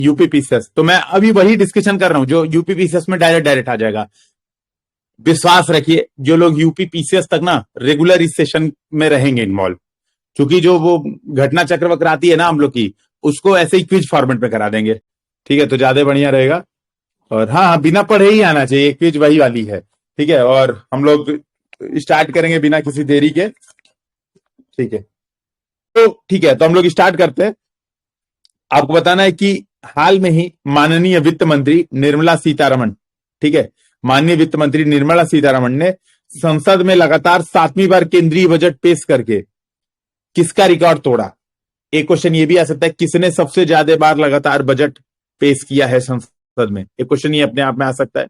UPPCS, तो मैं अभी वही डिस्कशन कर रहा हूं जो यूपीपीसीएस में डायरेक्ट आ जाएगा। विश्वास रखिए जो लोग यूपीपीसीएस तक ना रेगुलर इस सेशन में रहेंगे इन्वॉल्व, क्योंकि जो वो घटना चक्र वक्र आती है ना हम लोग की, उसको ऐसे ही क्विज फॉर्मेट में करा देंगे। ठीक है, तो ज्यादा बढ़िया रहेगा। और हाँ, बिना पढ़े ही आना चाहिए, क्विज वही वाली है। ठीक है, और हम लोग स्टार्ट करेंगे बिना किसी देरी के। ठीक है, तो हम लोग स्टार्ट करते हैं। आपको बताना है कि हाल में ही माननीय वित्त मंत्री निर्मला सीतारमण, ठीक है, माननीय वित्त मंत्री निर्मला सीतारमण ने संसद में लगातार 7वीं बार केंद्रीय बजट पेश करके किसका रिकॉर्ड तोड़ा। एक क्वेश्चन ये भी आ सकता है, किसने सबसे ज्यादा बार लगातार बजट पेश किया है संसद में। एक क्वेश्चन ये अपने आप में आ सकता है।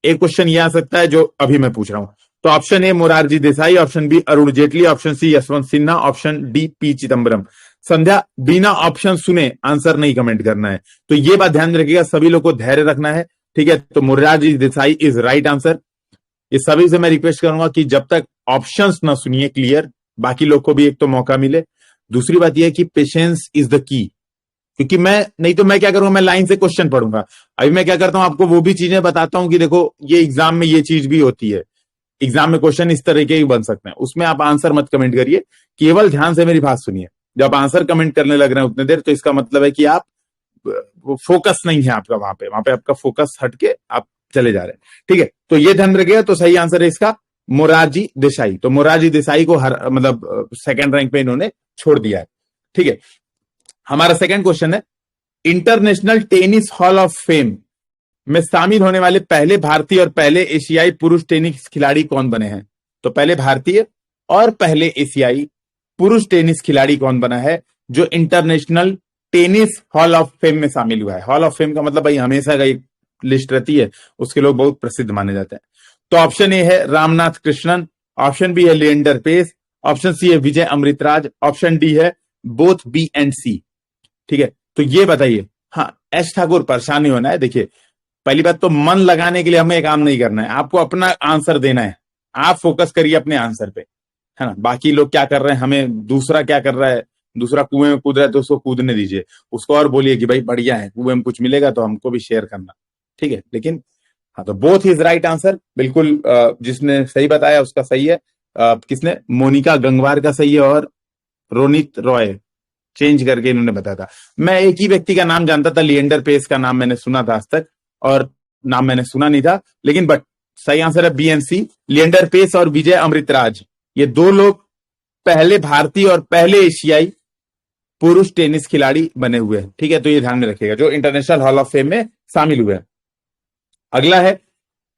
एक क्वेश्चन ये आ सकता है जो अभी मैं पूछ रहा हूं। तो option A Morarji Desai, option B Arun Jaitley, option C Yashwant Sinha, option D P Chidambaram. Sandhya, बिना ऑप्शन सुने आंसर नहीं कमेंट करना है। तो ये बात ध्यान रखिएगा, सभी लोग को धैर्य रखना है। ठीक है, तो Morarji Desai is right answer. इस सभी से मैं रिक्वेस्ट करूंगा कि जब तक ऑप्शंस ना सुनिए क्लियर, बाकी लोग को भी एक तो मौका मिले। दूसरी बात यह है कि पेशेंस इज द की, क्योंकि नहीं तो मैं क्या करूंगा, मैं लाइन से क्वेश्चन पढ़ूंगा। अभी मैं क्या करता हूं, आपको वो भी चीजें बताता हूं कि देखो ये एग्जाम में ये चीज भी होती है, एग्जाम में क्वेश्चन इस तरह के ही बन सकते हैं। उसमें आप आंसर मत कमेंट करिए, केवल ध्यान से मेरी बात सुनिए। जब आप आंसर कमेंट करने लग रहे हैं उतने देर, तो इसका मतलब है कि आप फोकस नहीं है आपका, वहां पे आपका फोकस हटके आप चले जा रहे हैं। ठीक है, तो ये ध्यान रखिएगा। तो सही आंसर है इसका मोरारजी देसाई। तो मोरारजी देसाई को मतलब सेकंड रैंक पे इन्होंने छोड़ दिया है। ठीक है, हमारा सेकंड क्वेश्चन है, international tennis hall of fame में शामिल होने वाले पहले भारतीय और पहले एशियाई पुरुष टेनिस खिलाड़ी कौन बने हैं। तो पहले भारतीय और पहले एशियाई पुरुष टेनिस खिलाड़ी कौन बना है जो international tennis hall of fame में शामिल हुआ है। हॉल ऑफ फेम का मतलब भाई हमेशा का एक लिस्ट रहती है, उसके लोग बहुत प्रसिद्ध माने जाते हैं। तो ऑप्शन ए है रामनाथ कृष्णन, ऑप्शन बी है लिएंडर पेस, ऑप्शन सी है विजय अमृतराज, ऑप्शन डी है बोथ बी एंड सी। ठीक है, तो ये बताइए। हाँ, एस ठाकुर परेशान नहीं होना है। देखिए, पहली बात तो मन लगाने के लिए हमें काम नहीं करना है, आपको अपना आंसर देना है। आप फोकस करिए अपने आंसर पे, है ना। बाकी लोग क्या कर रहे हैं, हमें दूसरा क्या कर रहा है, दूसरा कुएं में कूद रहा है तो उसको कूदने दीजिए, उसको और बोलिए कि भाई बढ़िया है, कुएं में कुछ मिलेगा तो हमको भी शेयर करना। ठीक है, लेकिन हाँ, तो बोथ इज राइट आंसर। बिल्कुल, जिसने सही बताया उसका सही है। किसने, मोनिका गंगवार का सही है, और रोनित रॉय चेंज करके इन्होंने बताया था। मैं एक ही व्यक्ति का नाम जानता था, लिएंडर पेस का नाम मैंने सुना था आज तक, और नाम मैंने सुना नहीं था, लेकिन बट सही आंसर है B and C. Leander Paes और विजय अमृतराज, ये दो लोग पहले भारतीय और पहले एशियाई पुरुष टेनिस खिलाड़ी बने हुए हैं। ठीक है, तो ये ध्यान में रखिएगा, जो इंटरनेशनल हॉल ऑफ फेम में शामिल हुए हैं। अगला है,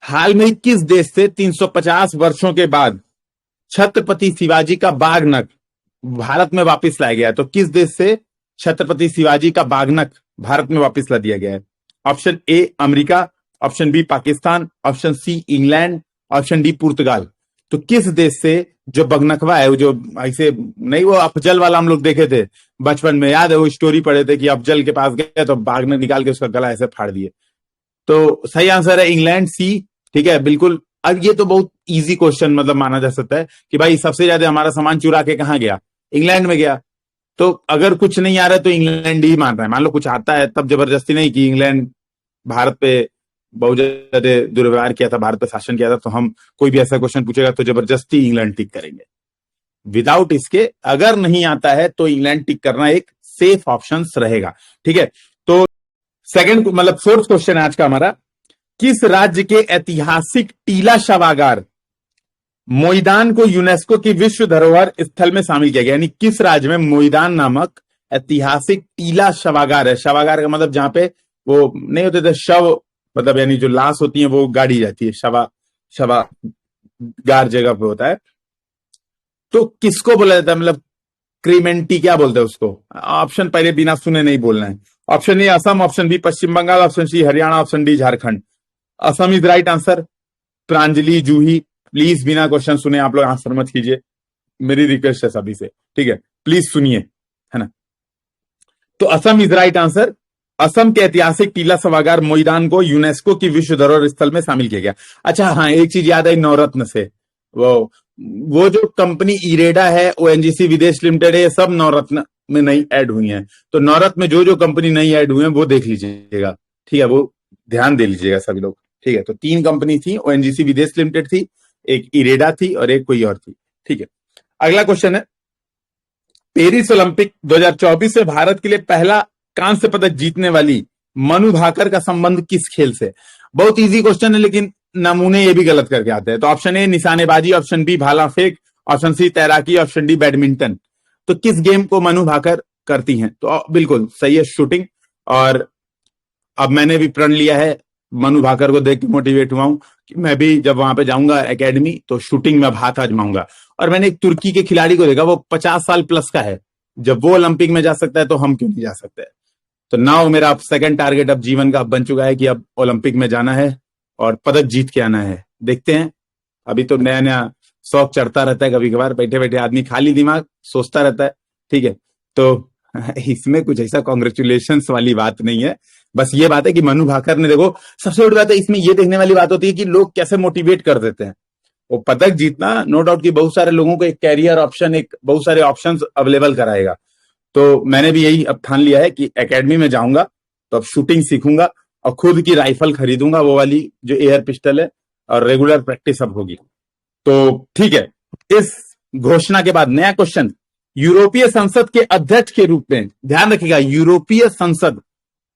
हाल में किस देश से 350 वर्षों के बाद छत्रपति शिवाजी का बाघनख भारत में वापस लाया गया है। तो किस देश से छत्रपति शिवाजी का बाघनख भारत में वापस ला दिया गया है। Option A America, option B Pakistan, option C England, option D पुर्तगाल। तो किस देश से जो बगनखवा है, जो ऐसे नहीं, वो अफजल वाला हम लोग देखे थे बचपन में, याद है वो स्टोरी पढ़े थे कि अफजल के पास गए तो बाघ ने निकाल के उसका गला ऐसे फाड़ दिए। तो सही आंसर है इंग्लैंड, सी। ठीक है, बिल्कुल। अब ये तो बहुत इजी क्वेश्चन मतलब माना जा सकता है कि भाई सबसे ज्यादा हमारा सामान चुरा के कहां गया, इंग्लैंड में गया। तो अगर कुछ नहीं आ रहा है तो इंग्लैंड ही मान रहा है। मान लो कुछ आता है तब जबरदस्ती नहीं कि इंग्लैंड भारत पे बहुत ज्यादा दुर्व्यवहार किया था, भारत पे शासन किया था, तो हम कोई भी ऐसा क्वेश्चन पूछेगा तो जबरदस्ती इंग्लैंड टिक करेंगे। विदाउट इसके अगर नहीं आता है तो इंग्लैंड टिक करना एक सेफ ऑप्शन रहेगा। ठीक है, तो सेकंड मतलब फोर्थ क्वेश्चन है आज का हमारा, किस राज्य के ऐतिहासिक टीला शवागार मोईदान को यूनेस्को की विश्व धरोहर स्थल में शामिल किया गया। यानी किस राज्य में मोईदान नामक ऐतिहासिक टीला शवागार है। शवागार का मतलब जहां पे वो नहीं होते थे शव, मतलब यानी जो लाश होती है वो गाड़ी जाती है, शवागार जगह पे होता है। तो किसको बोला जाता है, मतलब क्रीमेंटी क्या बोलते हैं उसको। ऑप्शन पहले बिना सुने नहीं बोलना है। Option A Assam, option B Paschim Bangal, option C Haryana, option D Jharkhand. Assam is right answer. Pranjali, Juhi, please बिना क्वेश्चन सुने आप लोग आंसर मत कीजिए, मेरी रिक्वेस्ट है सभी से। ठीक है, प्लीज सुनिए, है ना। तो Assam is right answer. Assam के ऐतिहासिक टीला शवागार मोईदान को यूनेस्को की विश्व धरोहर स्थल में शामिल किया गया। अच्छा हाँ, एक चीज याद आई नवरत्न से, वो वो जो कंपनी इरेडा है, ओएनजीसी विदेश लिमिटेड है, ये सब नवरत्न में नहीं ऐड हुई हैं। तो नवरत्न में जो जो कंपनी नहीं ऐड हुई है वो देख लीजिएगा, ठीक है, वो ध्यान दे लीजिएगा सभी लोग, ठीक है। तो 3 कंपनी थी, ओएनजीसी विदेश लिमिटेड थी, एक इरेडा थी और एक कोई और थी, ठीक है। अगला क्वेश्चन है, पेरिस ओलंपिक 2024 में भारत के लिए पहला कांस्य पदक जीतने वाली मनु भाकर का संबंध किस खेल से? बहुत इजी क्वेश्चन है, लेकिन नमूने ये भी गलत करके आते हैं। तो ऑप्शन ए निशानेबाजी, ऑप्शन बी भाला फेंक, ऑप्शन सी तैराकी, ऑप्शन डी बैडमिंटन। तो किस गेम को मनु भाकर करती हैं? तो बिल्कुल सही है, शूटिंग। और अब मैंने भी प्रण लिया है, मनु भाकर को देख के मोटिवेट हुआ हूं कि मैं भी जब वहां पे जाऊंगा एकेडमी तो शूटिंग में हाथ आजमाऊंगा। और मैंने एक तुर्की के खिलाड़ी को देखा, वो 50 साल प्लस का है, जब वो ओलंपिक में जा सकता है तो हम क्यों नहीं जा सकते? तो नाउ मेरा अब सेकंड टारगेट अब जीवन का बन चुका है कि अब ओलंपिक में जाना है और पदक जीत के आना है। देखते हैं, अभी तो नया नया शौक चढ़ता रहता है, कभी कभार बैठे बैठे आदमी खाली दिमाग सोचता रहता है, ठीक है। तो इसमें कुछ ऐसा कॉन्ग्रेचुलेशन वाली बात नहीं है, बस ये बात है कि मनु भाकर ने, देखो सबसे बड़ी बात है इसमें ये देखने वाली बात होती है कि लोग कैसे मोटिवेट कर देते हैं। वो पदक जीतना नो डाउट कि बहुत सारे लोगों को एक कैरियर ऑप्शन, एक बहुत सारे ऑप्शंस अवेलेबल कराएगा। तो मैंने भी यही अब ठान लिया है कि एकेडमी में जाऊंगा तो अब शूटिंग सीखूंगा और खुद की राइफल खरीदूंगा, वो वाली जो एयर पिस्टल है, और रेगुलर प्रैक्टिस अब होगी। तो ठीक है, इस घोषणा के बाद नया क्वेश्चन, यूरोपीय संसद के अध्यक्ष के रूप में, ध्यान रखिएगा, यूरोपीय संसद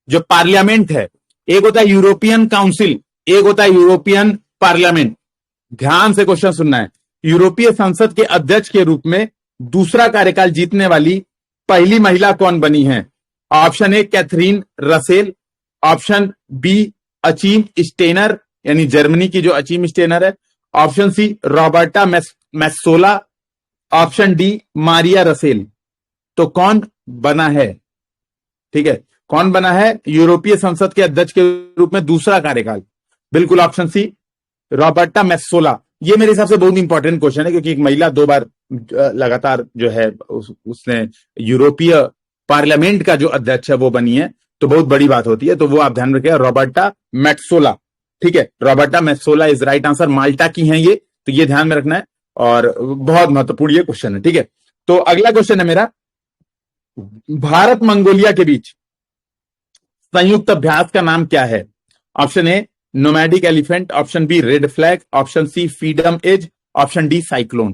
जो पार्लियामेंट है, एक होता है यूरोपियन काउंसिल, एक होता है यूरोपियन पार्लियामेंट। ध्यान से क्वेश्चन सुनना है, यूरोपीय संसद के अध्यक्ष के रूप में दूसरा कार्यकाल जीतने वाली पहली महिला कौन बनी है? Option A Catherine Russell, option B Achim Steiner, यानी जर्मनी की जो अचीम स्टेनर है, option C Roberta Metsola, option D Maria Russell. तो कौन बना है? ठीक है, कौन बना है यूरोपीय संसद के अध्यक्ष के रूप में दूसरा कार्यकाल? बिल्कुल ऑप्शन सी रॉबर्टा मेस्सोला। ये मेरे हिसाब से बहुत इंपॉर्टेंट क्वेश्चन है, क्योंकि एक महिला 2 बार लगातार जो है उसने यूरोपीय पार्लियामेंट का जो अध्यक्ष है वो बनी है, तो बहुत बड़ी बात होती है। तो वो आप ध्यान रखिएगा, रॉबर्टा मेट्सोला, ठीक है, रॉबर्टा मेट्सोला इज राइट आंसर। माल्टा की हैं ये, तो ये ध्यान में रखना है, और बहुत महत्वपूर्ण ये क्वेश्चन है, ठीक है। तो अगला क्वेश्चन है मेरा, भारत मंगोलिया के बीच संयुक्त अभ्यास का नाम क्या है? Option A nomadic elephant, option B red flag, option C freedom edge, option D cyclone.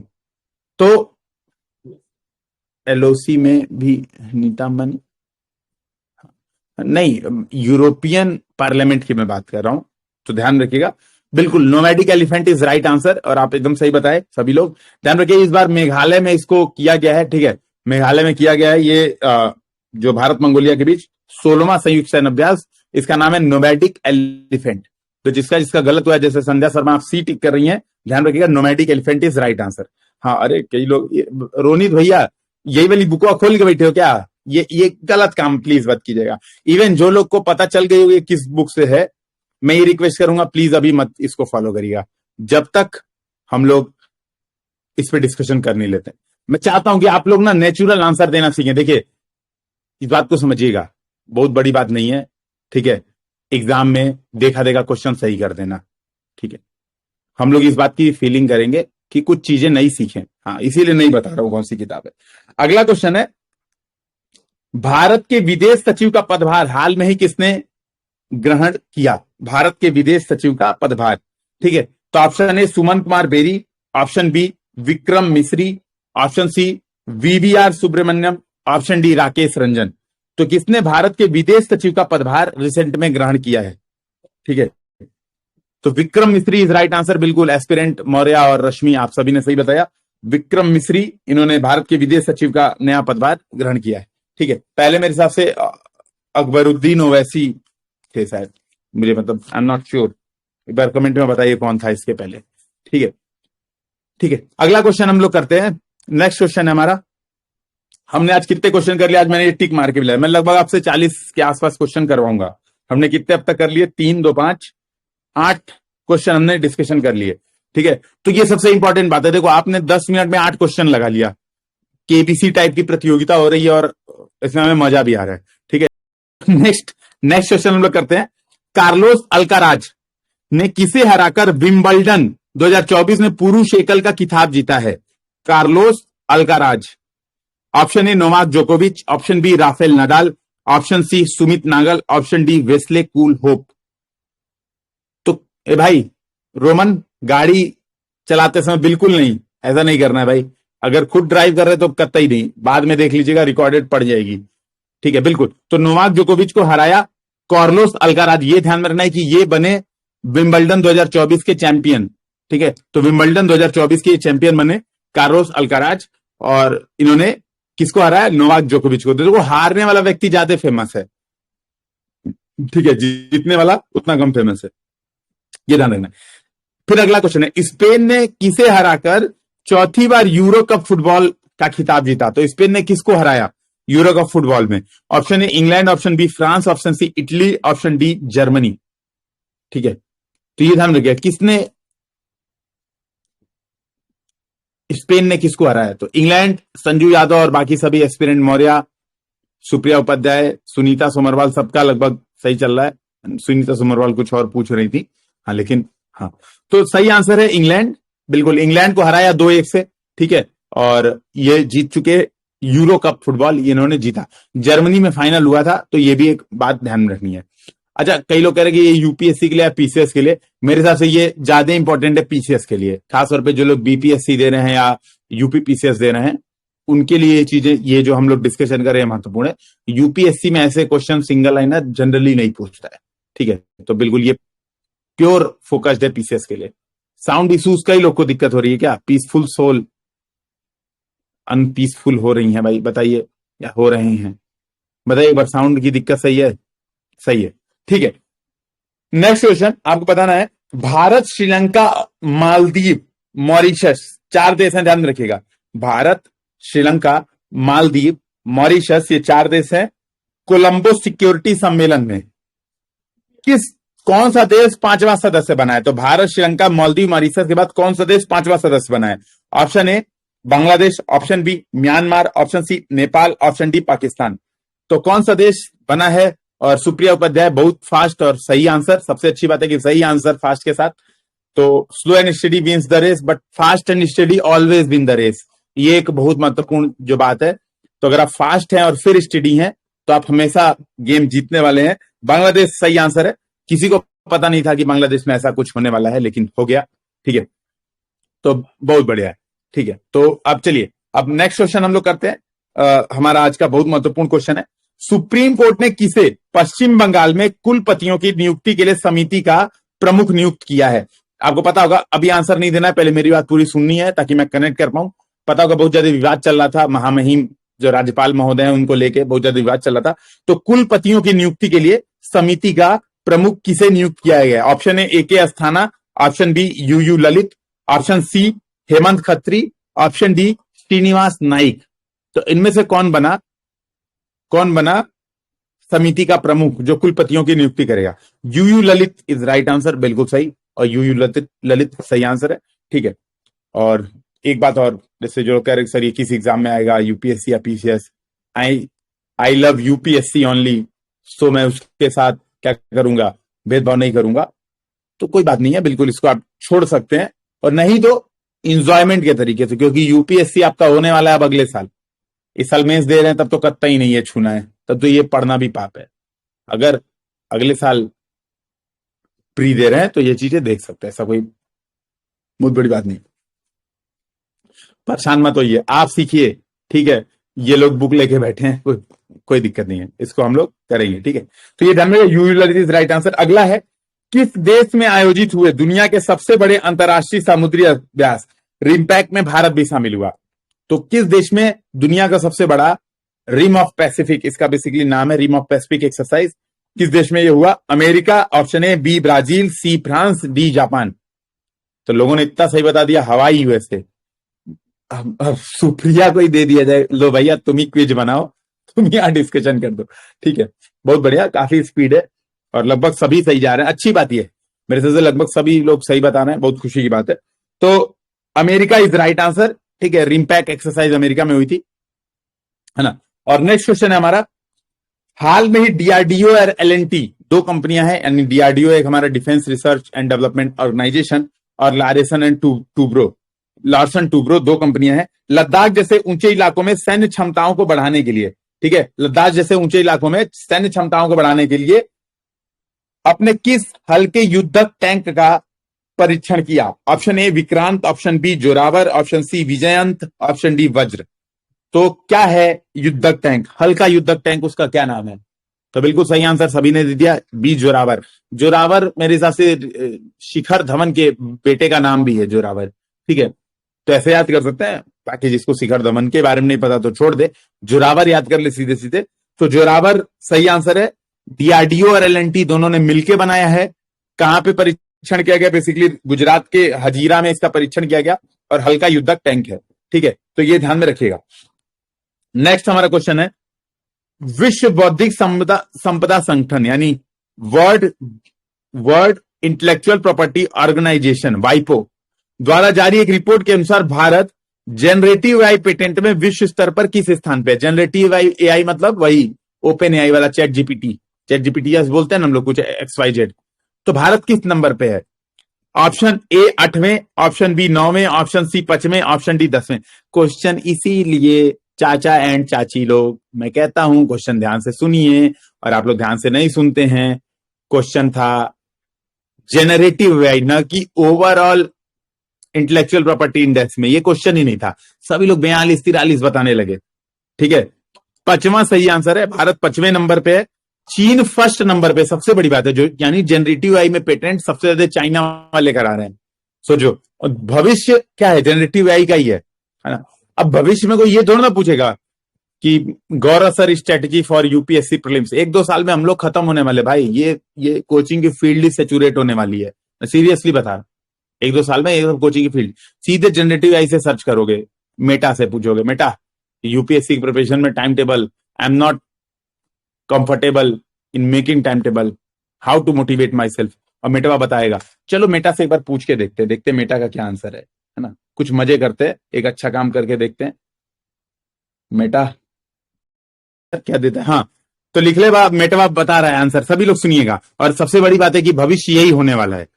तो एलओसी में भी नीतामन नहीं, यूरोपियन पार्लियामेंट की मैं बात कर रहा हूं, तो ध्यान रखिएगा, बिल्कुल nomadic elephant is right answer, और आप एकदम सही बताए सभी लोग। ध्यान रखिए, इस बार मेघालय में इसको किया गया है, ठीक है, मेघालय में किया गया है ये जो भारत मंगोलिया के बीच 16वां संयुक्त सैन्य अभ्यास, इसका नाम है नोमैडिक एलिफेंट। तो जिसका जिसका गलत हुआ है, जैसे संध्या शर्मा आप सी टिक कर रही हैं, ध्यान रखिएगा nomadic elephant is right answer. हाँ, अरे कई लोग, रोनित भैया यही वाली बुकवा खोल के बैठे हो क्या? ये गलत काम प्लीज मत कीजिएगा। इवन जो लोग को पता चल गई होगी किस बुक से है, मैं ये रिक्वेस्ट करूंगा प्लीज अभी मत इसको फॉलो करिएगा, जब तक हम लोग इस पे डिस्कशन कर नहीं लेते। मैं चाहता हूं कि आप लोग ना नेचुरल आंसर देना सीखें। देखिए, इस बात को समझिएगा, बहुत बड़ी बात नहीं है, ठीक है, एग्जाम में देखा देखा क्वेश्चन सही कर देना, ठीक है। हम लोग इस बात की फीलिंग करेंगे कि कुछ चीजें नहीं सीखें, हाँ, इसीलिए नहीं बता रहा हूं कौन सी किताब है। अगला क्वेश्चन है, भारत के विदेश सचिव का पदभार हाल में ही किसने ग्रहण किया? भारत के विदेश सचिव का पदभार, ठीक है। तो option A Suman Kumar Bery, option B Vikram Misri, option C VVR Subrahmanyam, option D Rakesh Ranjan. तो किसने भारत के विदेश सचिव का पदभार रिसेंट में ग्रहण किया है? ठीक है, तो विक्रम मिश्री इज राइट आंसर, बिल्कुल। एस्पिरेंट मौर्य और रश्मि, आप सभी ने सही बताया, विक्रम मिश्री, इन्होंने भारत के विदेश सचिव का नया पदभार ग्रहण किया है, ठीक है। पहले मेरे हिसाब से अकबरुद्दीन ओवैसी थे शायद, मुझे मतलब आई एम नॉट श्योर, एक बार कमेंट में बताइए कौन था इसके पहले, ठीक है, ठीक है। अगला क्वेश्चन हम लोग करते हैं, नेक्स्ट क्वेश्चन है हमारा। हमने आज कितने क्वेश्चन कर लिए? आज मैंने ये टिक मार के भी लाया, मैं लगभग आपसे 40 के आसपास क्वेश्चन करवाऊंगा। हमने कितने अब तक कर लिए? 3, 2, 5, 8 क्वेश्चन हमने डिस्कशन कर लिए, ठीक है। तो ये सबसे इंपॉर्टेंट बात है, देखो आपने 10 मिनट में 8 क्वेश्चन लगा लिया, केबीसी टाइप की प्रतियोगिता हो रही है और इसमें हमें मजा भी आ रहा है, ठीक है। नेक्स्ट क्वेश्चन हम लोग करते हैं, कार्लोस अल्काराज ने किसे हराकर विंबलडन 2024 में पुरुष एकल का खिताब जीता है? Carlos Alcaraz, option A Novak जोकोविच, option B Rafael Nadal, option C Sumit Nagal, option D Wesley Koolhof. तो ए भाई रोमन, गाड़ी चलाते समय बिल्कुल नहीं, ऐसा नहीं करना है भाई। अगर खुद ड्राइव कर रहे तो कतई नहीं, बाद में देख लीजिएगा, रिकॉर्डेड पड़ जाएगी, ठीक है, बिल्कुल। तो नोवाक जोकोविच को हराया कार्लोस अल्काराज। ये ध्यान में रखना है कि ये बने विंबलडन 2024 के चैंपियन, ठीक है। तो विंबलडन 2024 के चैंपियन बने कार्लोस अल्काराज, और इन्होंने किसको हराया? नोवाक जोकोविच को। देखो हारने वाला व्यक्ति ज्यादा फेमस है, ठीक है, जीतने वाला उतना कम फेमस है, ये ध्यान रखना। फिर अगला क्वेश्चन है, स्पेन ने किसे हराकर चौथी बार यूरो कप फुटबॉल का खिताब जीता? तो स्पेन ने किसको हराया यूरो कप फुटबॉल में? Option A England, option B France, option C Italy, option D Germany, ठीक है। तो ये ध्यान रखिए, किसने, स्पेन ने किसको हराया? तो इंग्लैंड, संजू यादव और बाकी सभी एस्पिरेंट, मौर्य, सुप्रिया उपाध्याय, सुनीता सोमरवाल, सबका लगभग सही चल रहा है। सुनीता सोमरवाल कुछ और पूछ रही थी, हाँ, लेकिन हाँ, तो सही आंसर है इंग्लैंड, बिल्कुल। इंग्लैंड को हराया 2-1 से, ठीक है, और ये जीत चुके यूरो कप फुटबॉल, ये इन्होंने जीता। जर्मनी में फाइनल हुआ था, तो ये भी एक बात ध्यान में रखनी है। अच्छा, कई लोग कह रहे हैं कि ये यूपीएससी के लिए या पीसीएस के लिए, मेरे हिसाब से ये ज्यादा इंपॉर्टेंट है पीसीएस के लिए, खासतौर पे जो लोग बीपीएससी दे रहे हैं या यूपी पीसीएस दे रहे हैं, उनके लिए ये चीजें, ये जो हम लोग डिस्कशन कर रहे हैं महत्वपूर्ण है। यूपीएससी में ऐसे क्वेश्चन सिंगल लाइनर जनरली नहीं पूछता है, ठीक है, तो बिल्कुल ये प्योर फोकस्ड है पीसीएस के लिए। साउंड इश्यूज कई लोग को दिक्कत हो रही है क्या? पीसफुल सोल अनपीसफुल हो रही है भाई, बताइए, या हो रहे हैं, बताइए एक बार। साउंड की दिक्कत सही है? सही है, ठीक है। नेक्स्ट क्वेश्चन आपको बताना है, भारत, श्रीलंका, मालदीव, मॉरिशस, 4 देश हैं, ध्यान में रखिएगा। भारत, श्रीलंका, मालदीव, मॉरिशस, ये 4 देश हैं। कोलंबो सिक्योरिटी सम्मेलन में कौन सा देश 5वां सदस्य बना है? तो भारत, श्रीलंका, मालदीव, मॉरिशस के बाद कौन सा देश 5वां सदस्य बना है? Option A Bangladesh, option B Myanmar, option C Nepal, option D Pakistan. तो कौन सा देश बना है? और सुप्रिया उपाध्याय बहुत फास्ट और सही आंसर। सबसे अच्छी बात है कि सही आंसर फास्ट के साथ। तो slow and steady wins the race, but fast and steady always win the race, ये एक बहुत महत्वपूर्ण जो बात है। तो अगर आप फास्ट हैं और फिर स्टडी हैं तो आप हमेशा गेम जीतने वाले हैं। बांग्लादेश सही आंसर है। किसी को पता नहीं था कि बांग्लादेश में ऐसा कुछ होने वाला है, लेकिन हो गया, ठीक है, तो बहुत बढ़िया है, ठीक है। तो अब चलिए, अब नेक्स्ट क्वेश्चन हम लोग करते हैं। हमारा आज का बहुत महत्वपूर्ण क्वेश्चन है, सुप्रीम कोर्ट ने किसे पश्चिम बंगाल में कुलपतियों की नियुक्ति के लिए समिति का प्रमुख नियुक्त किया है? आपको पता होगा, अभी आंसर नहीं देना है, पहले मेरी बात पूरी सुननी है ताकि मैं कनेक्ट कर पाऊं। पता होगा बहुत ज्यादा विवाद चल रहा था, महामहिम जो राज्यपाल महोदय हैं उनको लेके बहुत ज्यादा विवाद चल रहा था। तो कुलपतियों की नियुक्ति के लिए समिति का प्रमुख किसे नियुक्त किया गया? Option A K Asthana, option B U Lalit, option C Hemant Khatri, option D Srinivas Naik. तो इनमें से कौन बना समिति का प्रमुख जो कुलपतियों की नियुक्ति करेगा? You Lalit is right answer, बिल्कुल सही, और यू ललित सही आंसर है, ठीक है। और एक बात और, जैसे जो कह रहे सर ये किस एग्जाम में आएगा, यूपीएससी या PCS, I love UPSC only, so मैं उसके साथ क्या करूंगा, भेदभाव नहीं करूंगा। तो कोई बात नहीं है, बिल्कुल इसको आप छोड़ सकते हैं, और नहीं तो इंजॉयमेंट के तरीके से, क्योंकि यूपीएससी आपका होने वाला है अब अगले साल। इस साल मेंस दे रहे हैं तब तो कतई नहीं है छूना है, तब तो ये पढ़ना भी पाप है। अगर अगले साल प्री दे रहे हैं तो ये चीजें देख सकते हैं, ऐसा कोई बहुत बड़ी बात नहीं। परेशान मत होइए, आप सीखिए, ठीक है। ये लोग बुक लेके बैठे हैं, कोई दिक्कत नहीं है, इसको हम लोग करेंगे, ठीक है। तो ये ध्यान में you Lalit is right answer. अगला है, किस देश में आयोजित हुए दुनिया के सबसे बड़े अंतरराष्ट्रीय समुद्री अभ्यास रिमपैक में भारत भी शामिल हुआ? तो किस देश में दुनिया का सबसे बड़ा रिम ऑफ पैसिफिक, इसका बेसिकली नाम है रिम ऑफ पैसिफिक एक्सरसाइज, किस देश में ये हुआ? America, option A B Brazil, C France, D Japan. तो लोगों ने इतना सही बता दिया, हवाई यूएसए। अब सुप्रिया को ही दे दिया जाए, लो भैया तुम ही क्विज बनाओ, तुम यहाँ डिस्कशन कर दो, ठीक है। बहुत बढ़िया, काफी स्पीड है और लगभग सभी सही जा रहे हैं, अच्छी बात ये मेरे से लगभग सभी लोग सही बता रहे हैं, बहुत खुशी की बात है। तो अमेरिका इज राइट आंसर, ठीक है। रिमपैक एक्सरसाइज अमेरिका में हुई थी, है ना। और नेक्स्ट क्वेश्चन है हमारा, हाल में ही डीआरडीओ और एलएनटी 2 कंपनियां हैं, यानी डीआरडीओ एक हमारा defence research and development organisation, और लार्सन टूब्रो 2 कंपनियां हैं। लद्दाख जैसे ऊंचे इलाकों में सैन्य क्षमताओं को बढ़ाने के लिए, ठीक है, लद्दाख जैसे ऊंचे इलाकों में सैन्य क्षमताओं को बढ़ाने के लिए अपने किस हल्के युद्धक टैंक का परीक्षण किया? Option A Vikrant, option B Zorawar, option C Vijayant, option D Vajra. तो क्या है युद्धक टैंक, हल्का युद्धक टैंक, उसका क्या नाम है? तो बिल्कुल सही आंसर सभी ने दे दिया, बी जोरावर। जोरावर मेरे हिसाब से शिखर धवन के बेटे का नाम भी है जोरावर, ठीक है, तो ऐसे याद कर सकते हैं। बाकी जिसको शिखर धवन के बारे में नहीं पता तो छोड़ दे, जोरावर याद कर ले सीधे सीधे। तो जोरावर सही आंसर है। डीआरडीओ और एलएनटी दोनों ने मिलकर बनाया है। कहां पे परीक्षण किया गया? बेसिकली गुजरात के हजीरा में इसका परीक्षण किया गया और हल्का युद्धक टैंक है, ठीक है, तो ये ध्यान में रखिएगा। नेक्स्ट हमारा क्वेश्चन है, विश्व बौद्धिक संपदा संगठन यानी वर्ल्ड इंटेलेक्चुअल प्रॉपर्टी ऑर्गेनाइजेशन वाइपो द्वारा जारी एक रिपोर्ट के अनुसार भारत जनरेटिव एआई पेटेंट में विश्व स्तर पर किस स्थान पे है? जनरेटिव एआई मतलब वही ओपन एआई वाला चैट जीपीटी बोलते हैं ना हम लोग, कुछ XYZ। तो भारत किस नंबर पे है? ऑप्शन ए 8वें, ऑप्शन बी 9वें, ऑप्शन सी 5वें, ऑप्शन डी 10वें। क्वेश्चन इसीलिए चाचा एंड चाची लोग, मैं कहता हूं क्वेश्चन ध्यान से सुनिए, और आप लोग ध्यान से नहीं सुनते हैं। क्वेश्चन था जेनरेटिव एआई, न कि ओवरऑल इंटेलेक्चुअल प्रॉपर्टी इंडेक्स में। ये क्वेश्चन ही नहीं था, सभी लोग 42 43 बताने लगे, ठीक है। 5वां सही आंसर है, भारत 5वें नंबर पे है, चीन फर्स्ट नंबर पे। सबसे बड़ी बात है जो, यानी जनरेटिव एआई में पेटेंट सबसे ज्यादा चाइना वाले करा रहे हैं, सोचो। और भविष्य क्या है? जनरेटिव एआई का ही है ना। अब भविष्य में कोई ये थोड़ा ना पूछेगा कि Gaurav sir strategy for UPSC prelims, 1-2 साल में हम लोग खत्म होने वाले भाई, ये कोचिंग की फील्ड ही सेचुरेट होने वाली है, मैं सीरियसली बता रहा। 1-2 साल में ये कोचिंग की फील्ड सीधे जनरेटिव एआई से सर्च करोगे, मेटा से पूछोगे, मेटा यूपीएससी की प्रिपरेशन में time table, I am not comfortable in making time table, how to motivate myself, और मेटा बताएगा। चलो मेटा से एक बार पूछ के देखते मेटा का क्या आंसर है ना। कुछ मजे करते हैं, एक अच्छा काम करके देखते हैं। मेटा क्या देता है? हाँ, तो लिख ले बाप, मेटा बता रहा है आंसर, सभी लोग सुनिएगा। और सबसे बड़ी बात है कि भविष्य यही होने वाला है।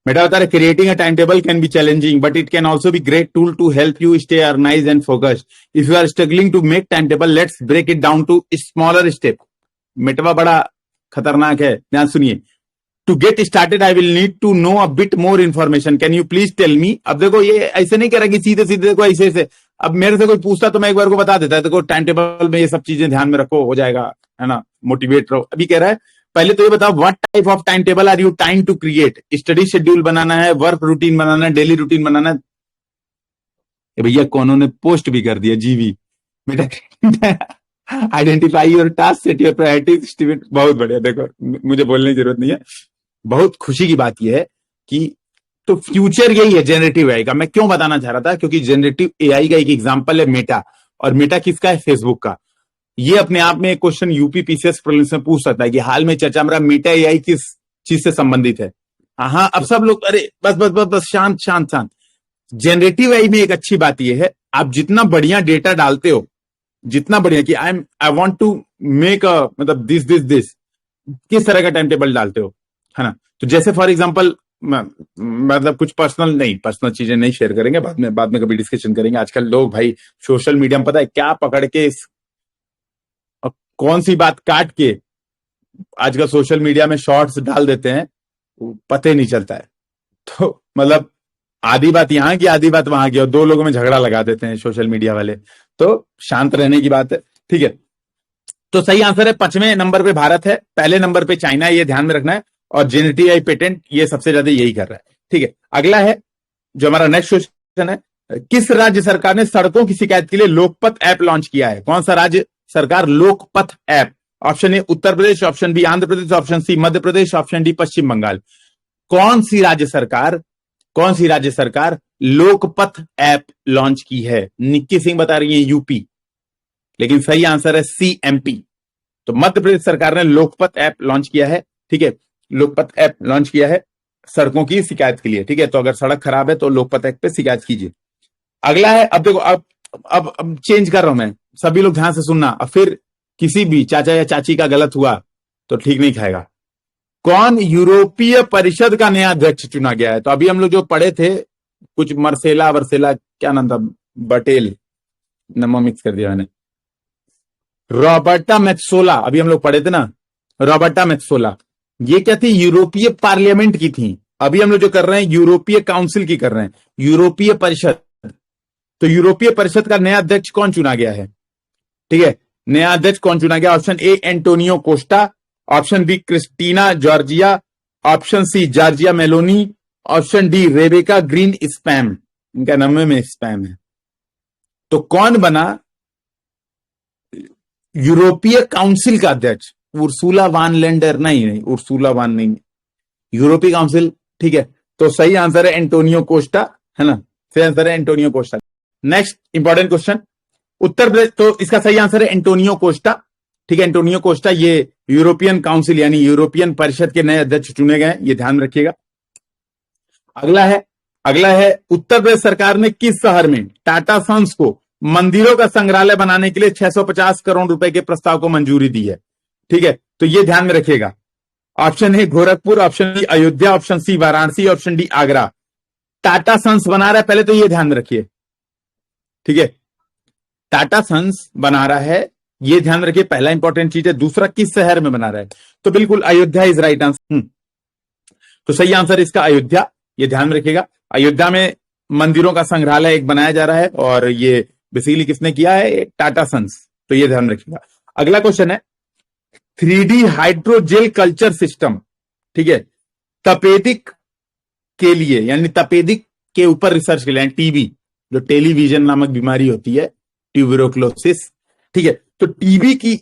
मेटा बता रहे, creating a time table can be challenging but it can also be great tool to help you stay organised and focused. If you are struggling to make time table, let's break it down to smaller step. मेटवा बड़ा खतरनाक है, ध्यान सुनिए। To get started I will need to know a bit more information, can you please tell me. अब देखो ये ऐसे नहीं कह रहा कि सीधे सीधे देखो ऐसे। अब मेरे से कोई पूछता तो मैं एक बार को बता देता, देखो टाइम टेबल में ये सब चीजें ध्यान में रखो, हो जाएगा, है ना, मोटिवेट रहो। अभी कह रहा है पहले तो ये बताओ, what type of time table are you trying to create? Study schedule बनाना है, वर्क रूटीन बनाना है, डेली रूटीन बनाना है? भैया कौनों ने पोस्ट भी कर दिया, जीवी बेटा identify your task, set your priorities, बहुत बढ़िया। देखो मुझे बोलने की जरूरत नहीं है, बहुत खुशी की बात यह है कि तो फ्यूचर यही है जनरेटिव एआई का। मैं क्यों बताना चाह रहा था, क्योंकि जनरेटिव एआई का एक एग्जांपल है मेटा, और मेटा किसका है? फेसबुक का। ये अपने आप में एक क्वेश्चन यूपी पीसीएस प्रीलिम्स में पूछ सकता है कि हाल में चर्चा मेरा मेटा एआई किस चीज से संबंधित है। हाँ, अब सब लोग अरे बस बस बस बस शांत शांत शांत। जनरेटिव एआई में एक अच्छी बात यह है, आप जितना बढ़िया डेटा डालते हो, जितना बढ़िया कि I want to make a मतलब दिस किस तरह का टाइम टेबल डालते हो, है ना। तो जैसे फॉर एग्जांपल मतलब कुछ पर्सनल चीजें नहीं शेयर करेंगे, बाद में कभी डिस्कशन करेंगे। आजकल लोग भाई सोशल मीडिया में पता है क्या पकड़ के कौन सी बात काट के आजकल सोशल मीडिया में शॉर्ट्स डाल देते हैं, पता ही नहीं चलता है। तो मतलब आधी बात यहाँ की आधी बात वहां की, और 2 लोगों में झगड़ा लगा देते हैं सोशल मीडिया वाले। तो शांत रहने की बात है, ठीक है। तो सही आंसर है 5वें नंबर पे भारत है, पहले नंबर पे चाइना है, ये ध्यान में रखना है। और जेनेटिव एआई पेटेंट ये सबसे ज्यादा यही कर रहा है, ठीक है। अगला है जो हमारा नेक्स्ट क्वेश्चन है, किस राज्य सरकार ने सड़कों की शिकायत के लिए लोकपथ ऐप लॉन्च किया है? कौन सा राज्य सरकार Lokpath app? Option A Uttar Pradesh, option B Andhra Pradesh, option C Madhya Pradesh, option D Paschim Bengal. कौन सी राज्य सरकार लोकपथ ऐप लॉन्च की है? निक्की सिंह बता रही है यूपी, लेकिन सही आंसर है सीएमपी। तो मध्य प्रदेश सरकार ने लोकपथ ऐप लॉन्च किया है, ठीक है, लोकपथ ऐप लॉन्च किया है सड़कों की शिकायत के लिए, ठीक है। तो अगर सड़क खराब है तो लोकपथ ऐप पे शिकायत कीजिए। अगला है, अब देखो अब चेंज कर रहा हूं मैं, सभी लोग ध्यान से सुनना। अब फिर किसी भी चाचा या चाची का गलत हुआ तो ठीक नहीं खाएगा। कौन यूरोपीय परिषद का नया अध्यक्ष चुना गया है? तो अभी हम लोग जो पढ़े थे कुछ मर्सेला वर्सेला, क्या नाम था, बटेल, नमो मिक्स कर दिया मैंने, रॉबर्टा मेत्सोला, अभी हम लोग पढ़े थे ना, रॉबर्टा मेत्सोला। ये क्या थी? यूरोपीय पार्लियामेंट की थी। अभी हम लोग जो कर रहे हैं यूरोपीय काउंसिल की कर रहे हैं, यूरोपीय परिषद। तो यूरोपीय परिषद का नया अध्यक्ष कौन चुना गया है? ठीक है, नया अध्यक्ष कौन चुना गया? Option A Antonio Costa, option B Kristina Georgia, option C Giorgia Meloni, option D Rebecca Grynspan. इनका नाम में स्पैम है। तो कौन बना यूरोपीय काउंसिल का अध्यक्ष? उर्सुला वान लेंडर? नहीं, उर्सुला वान नहीं, यूरोपीय काउंसिल। ठीक है, तो सही आंसर है एंटोनियो कोस्टा, है ना, सही आंसर है Antonio Costa. Next important question, Uttar Pradesh, तो इसका सही आंसर है एंटोनियो कोस्टा। ठीक है, एंटोनियो कोस्टा ये यूरोपियन काउंसिल यानी यूरोपियन परिषद के नए अध्यक्ष चुने गए, ये ध्यान रखिएगा। अगला है उत्तर प्रदेश सरकार ने किस शहर में टाटा सन्स को मंदिरों का संग्रहालय बनाने के लिए 650 करोड़ रुपए के प्रस्ताव को मंजूरी दी है? ठीक है, तो ये ध्यान में रखिएगा। Option A Gorakhpur, option B Ayodhya, option C Varanasi, option D Agra. Tata Sons बना रहा है, पहले तो ये ध्यान रखिए। ठीक है, टाटा सन्स बना रहा है, ये ध्यान रखिए, पहला इंपॉर्टेंट चीज है। दूसरा, किस शहर में बना रहा है? तो बिल्कुल अयोध्या इज राइट आंसर। तो सही आंसर इसका अयोध्या, ये ध्यान में रखिएगा। अयोध्या में मंदिरों का संग्रहालय एक बनाया जा रहा है और ये बेसिकली किसने किया है? टाटा सन्स। तो ये ध्यान रखिएगा। अगला क्वेश्चन है 3D हाइड्रोजेल कल्चर सिस्टम। ठीक है, तपेदिक के लिए यानी तपेदिक के ऊपर रिसर्च के लिए, टीबी जो टेलीविजन नामक बीमारी होती है, ट्यूबरकुलोसिस। ठीक है, तो टीबी की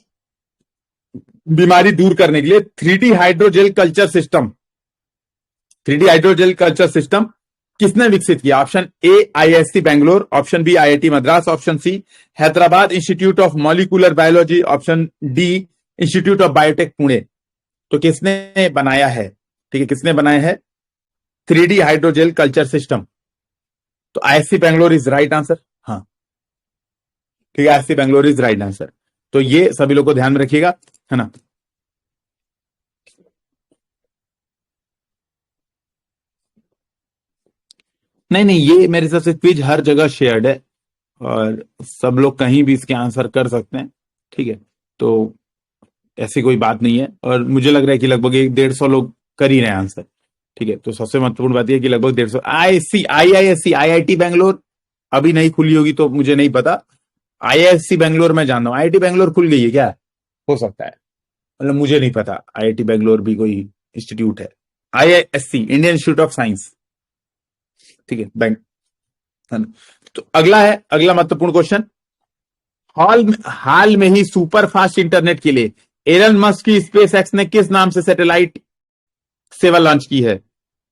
बीमारी दूर करने के लिए 3D hydrogel culture system, 3D hydrogel culture system किसने विकसित किया? Option A IISc Bangalore, option B IIT Madras, option C Hyderabad institute of molecular biology, option D institute of biotech Pune. तो किसने बनाया है? ठीक है, किसने बनाया है 3D हाइड्रोजेल कल्चर सिस्टम? तो IISc Bangalore is right answer. हाँ, ठीक है, IISc Bangalore is right answer. तो ये सभी लोग को ध्यान में रखिएगा, है ना। नहीं, ये मेरे हिसाब से क्विज हर जगह शेयर्ड है और सब लोग कहीं भी इसके आंसर कर सकते हैं। ठीक है, तो ऐसी कोई बात नहीं है और मुझे लग रहा है कि लगभग 150 लोग कर ही रहे हैं आंसर। ठीक है, तो सबसे महत्वपूर्ण बात यह कि लगभग 150। आईआईएससी आईआईटी बेंगलोर अभी नहीं खुली होगी तो मुझे नहीं पता। आईआईएससी बेंगलोर मैं जानता हूँ, आईआईटी बेंगलोर खुल गई है क्या? हो सकता है, मतलब मुझे नहीं पता आईआईटी बेंगलोर भी कोई इंस्टीट्यूट है। IISc Indian institute of science. ठीक है, बैंक। तो अगला महत्वपूर्ण क्वेश्चन, हाल में ही सुपर फास्ट इंटरनेट के लिए एलन मस्क की स्पेस एक्स ने किस नाम से सैटेलाइट सेवा लॉन्च की है?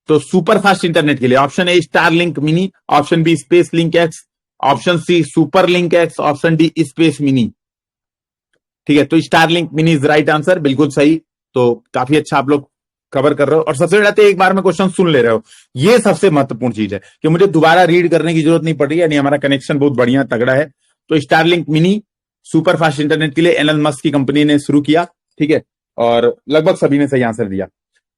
तो सुपर फास्ट इंटरनेट के लिए option A Starlink mini, option B space link X, option C super link X, option D space mini. ठीक है, तो Starlink mini is right answer, बिल्कुल सही। तो काफी अच्छा आप लोग कवर कर रहे हो और सबसे बड़ा एक बार में क्वेश्चन सुन ले रहे हो, ये सबसे महत्वपूर्ण चीज है कि मुझे दोबारा रीड करने की जरूरत नहीं पड़ रही है, यानी हमारा कनेक्शन बहुत बढ़िया तगड़ा है। तो Starlink mini super fast internet के लिए एलन मस्क की कंपनी ने शुरू किया। ठीक है, और लगभग सभी ने सही आंसर दिया।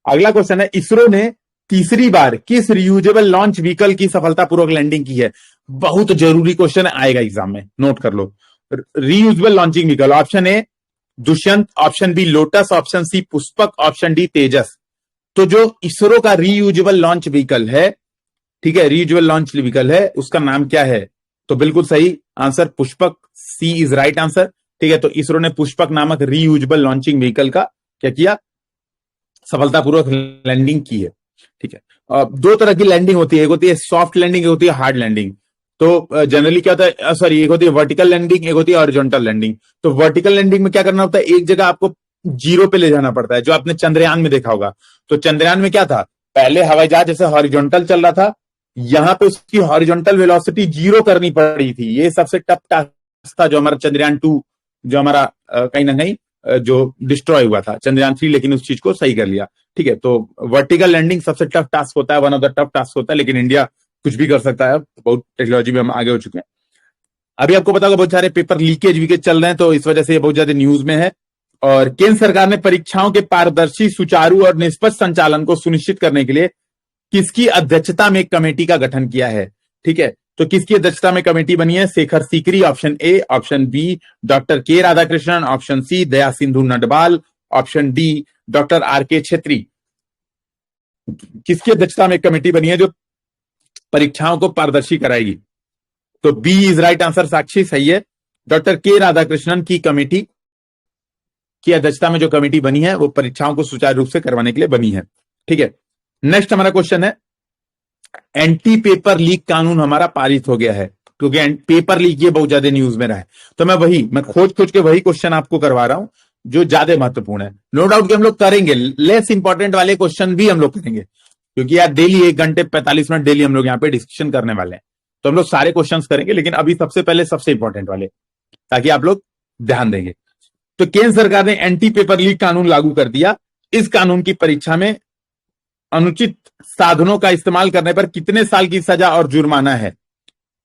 अगला क्वेश्चन है, इसरो ने तीसरी बार किस रियूजेबल लॉन्च व्हीकल की सफलतापूर्वक लैंडिंग की है? बहुत जरूरी क्वेश्चन आएगा एग्जाम में, नोट कर लो। Reusable launching vehicle, option A Dushyant, option B Lotus, option C Pushpak, option D Tejas. तो जो इसरो का रीयूजेबल लॉन्च व्हीकल है, ठीक है, रीयूजेबल लॉन्च व्हीकल है, उसका नाम क्या है? तो बिल्कुल सही answer Pushpak, C is right answer. ठीक है, तो इसरो ने पुष्पक नामक रीयूजेबल लॉन्चिंग व्हीकल का क्या किया? सफलतापूर्वक लैंडिंग की है। ठीक है, दो तरह की लैंडिंग होती है, एक होती है सॉफ्ट लैंडिंग, एक होती है हार्ड लैंडिंग। तो जनरली क्या होता है, सॉरी, एक होती है वर्टिकल लैंडिंग, एक होती है हॉरिजॉन्टल लैंडिंग। तो वर्टिकल लैंडिंग में क्या करना होता है, एक जगह आपको जीरो पे ले जाना पड़ता है, जो आपने चंद्रयान में देखा होगा। तो चंद्रयान में क्या था, पहले हवाई जहाज जैसे हॉरिजॉन्टल चल रहा था, यहां पे उसकी हॉरिजॉन्टल वेलोसिटी जीरो करनी पड़ी थी। ये सबसे टफ टास्क था जो हमारा चंद्रयान 2, जो हमारा कहीं ना कहीं जो डिस्ट्रॉय हुआ था। चंद्रयान 3 लेकिन उस चीज को सही कर लिया। ठीक है, तो वर्टिकल लैंडिंग सबसे टफ टास्क होता है, one of the tough task होता है, लेकिन इंडिया कुछ भी कर सकता है, बहुत टेक्नोलॉजी में हम आगे हो चुके हैं। अभी आपको पता होगा बहुत सारे पेपर लीकेज वीकेज चल रहे हैं, तो इस वजह से ये बहुत ज्यादा न्यूज में है। और केंद्र सरकार ने परीक्षाओं के पारदर्शी, सुचारू और निष्पक्ष संचालन को सुनिश्चित करने के लिए किसकी अध्यक्षता में एक कमेटी का गठन किया है? ठीक है, तो किसकी अध्यक्षता में कमेटी बनी है? Shekhar Sikri, option A, option B doctor K Radhakrishnan, option C Daya Sindhu Natwal, option D doctor R K Chhetri. किसकी अध्यक्षता में एक कमेटी बनी है जो परीक्षाओं को पारदर्शी कराएगी? तो बी इज राइट आंसर, साक्षी सही है। डॉक्टर के राधाकृष्णन की कमेटी की अध्यक्षता में जो कमेटी बनी है वो परीक्षाओं को सुचारू रूप से करवाने के लिए बनी है। ठीक है, नेक्स्ट हमारा क्वेश्चन है, एंटी पेपर लीक कानून हमारा पारित हो गया है, क्योंकि पेपर लीक ये बहुत ज्यादा न्यूज में रहा है, तो मैं खोज के वही क्वेश्चन आपको करवा रहा हूं जो ज्यादा महत्वपूर्ण है। नो डाउट कि हम लोग करेंगे, लेस इंपॉर्टेंट वाले क्वेश्चन भी हम लोग करेंगे, क्योंकि यार डेली 1 घंटे 45 मिनट डेली हम लोग यहाँ पे डिस्कशन करने वाले हैं, तो हम लोग सारे क्वेश्चन करेंगे, लेकिन अभी सबसे पहले सबसे इंपॉर्टेंट वाले, ताकि आप लोग ध्यान देंगे। तो केंद्र सरकार ने एंटी पेपर लीक कानून लागू कर दिया। इस कानून की परीक्षा में अनुचित साधनों का इस्तेमाल करने पर कितने साल की सजा और जुर्माना है?